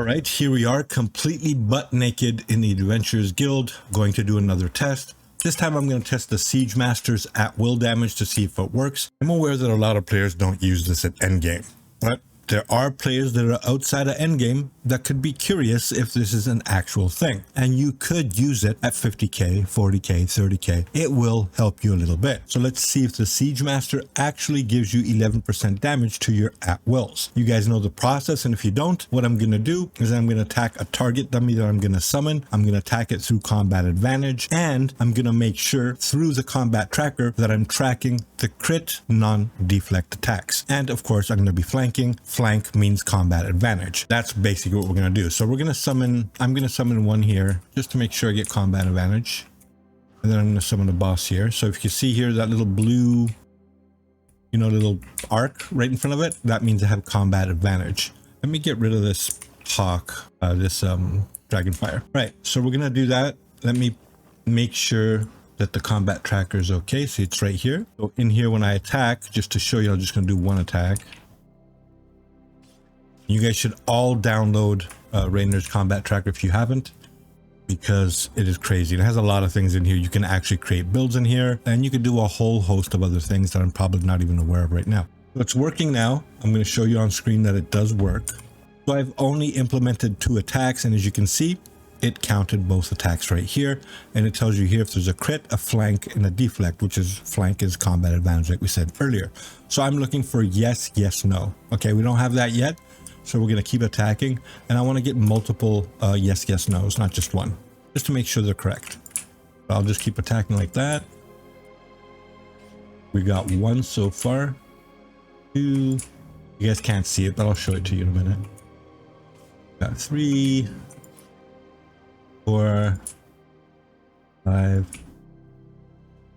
right, here we are, completely butt naked in the Adventurers Guild, going to do another test. This time I'm going to test the Siege Master's at-will damage to see if it works. I'm aware that a lot of players don't use this at endgame, but there are players that are outside of endgame that could be curious if this is an actual thing. And you could use it at 50k, 40k, 30k. It will help you a little bit. So let's see if the Siege Master actually gives you 11% damage to your at-wills. You guys know the process, and if you don't, what I'm going to do is I'm going to attack a target dummy that I'm going to summon. I'm going to attack it through combat advantage, and I'm going to make sure through the combat tracker that I'm tracking the crit non-deflect attacks. And of course, I'm going to be flanking. Flank means combat advantage. That's basically what we're going to do. So we're going to summon, I'm going to summon one here just to make sure I get combat advantage. And then I'm going to summon a boss here. So if you see here, that little blue, you know, little arc right in front of it, that means I have combat advantage. Let me get rid of this hawk, this dragonfire. Right. So we're going to do that. Let me make sure that the combat tracker is okay. See, it's right here. So in here, when I attack, just to show you, I'm just going to do one attack. You guys should all download Rainer's combat tracker if you haven't, because it is crazy. It has a lot of things in here. You can actually create builds in here, and you can do a whole host of other things that I'm probably not even aware of right now. So it's working now. I'm going to show you on screen that it does work. So I've only implemented 2 attacks, and as you can see, it counted both attacks right here, and it tells you here if there's a crit, a flank, and a deflect, which is flank is combat advantage like we said earlier. So I'm looking for yes, yes, no. Okay, we don't have that yet. So we're going to keep attacking, and I want to get multiple yes, yes, no's, not just one, just to make sure they're correct. So I'll just keep attacking like that. We got 1 so far. 2. You guys can't see it, but I'll show it to you in a minute. Got 3, 4, 5,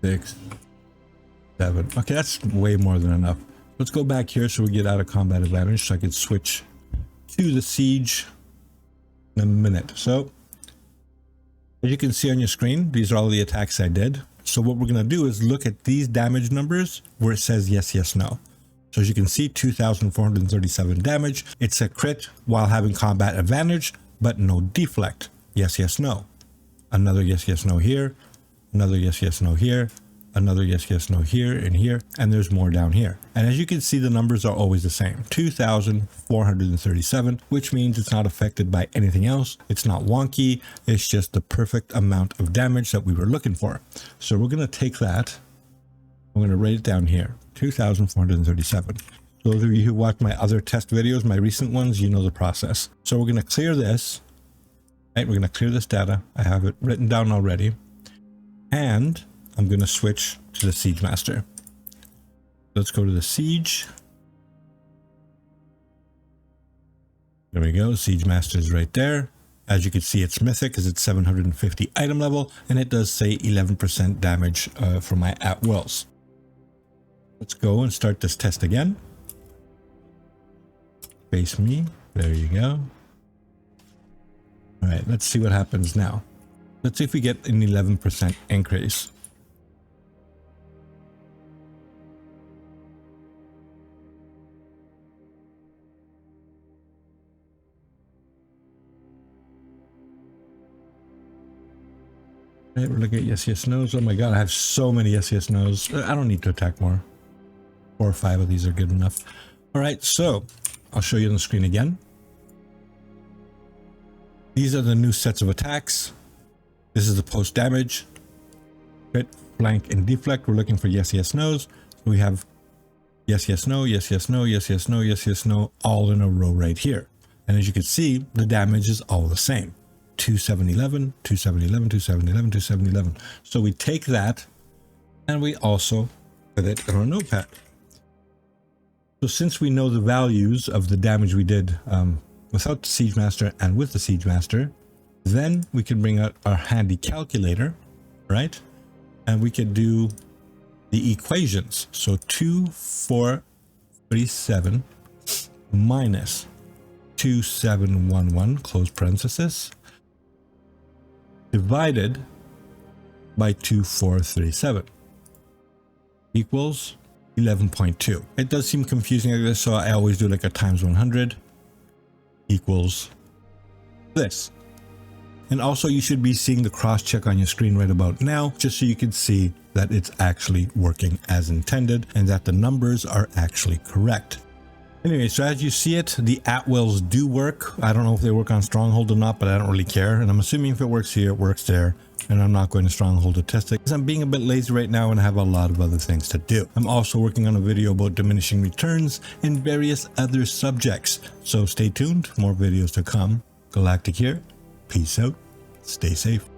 6, 7. Okay, that's way more than enough. Let's go back here so we get out of combat advantage so I can switch to the siege in a minute. So as you can see on your screen, these are all the attacks I did. So what we're going to do is look at these damage numbers where it says yes, yes, no. So as you can see, 2,437 damage. It's a crit while having combat advantage, but no deflect. Yes, yes, no. Another yes, yes, no here. Another yes, yes, no here. Another yes, yes, no here and here, and there's more down here. And as you can see, the numbers are always the same, 2,437, which means it's not affected by anything else. It's not wonky. It's just the perfect amount of damage that we were looking for. So we're going to take that. I'm going to write it down here, 2,437. Those of you who watch my other test videos, my recent ones, you know the process. So we're going to clear this. Right, we're going to clear this data. I have it written down already. And I'm going to switch to the Siege Master. Let's go to the Siege. There we go. Siege Master is right there. As you can see, it's mythic because it's 750 item level, and it does say 11% damage for my at-wills. Let's go and start this test again. Face me. There you go. All right, let's see what happens now. Let's see if we get an 11% increase. Right, we're looking at yes, yes, no's. Oh my god, I have so many yes, yes, no's. I don't need to attack more. 4 or 5 of these are good enough. All right, so I'll show you on the screen again. These are the new sets of attacks. This is the post damage. Crit, flank, and deflect. We're looking for yes, yes, no's. So we have yes, yes, no, yes, yes, no, yes, yes, no, yes, yes, no, all in a row right here. And as you can see, the damage is all the same. 2711, 2711, 2711, 2711. So we take that and we also put it in our notepad. So since we know the values of the damage we did without the Siege Master and with the Siege Master, then we can bring out our handy calculator, right? And we could do the equations. So 2437 minus 2711, close parenthesis, divided by 2437 equals 11.2. It does seem confusing like this, so I always do like a times 100 equals this. And also you should be seeing the cross check on your screen right about now, just so you can see that it's actually working as intended and that the numbers are actually correct. Anyway, so as you see it, the at-wills do work. I don't know if they work on Stronghold or not, but I don't really care. And I'm assuming if it works here, it works there. And I'm not going to Stronghold to test it because I'm being a bit lazy right now and I have a lot of other things to do. I'm also working on a video about diminishing returns and various other subjects. So stay tuned, more videos to come. Galactic here. Peace out. Stay safe.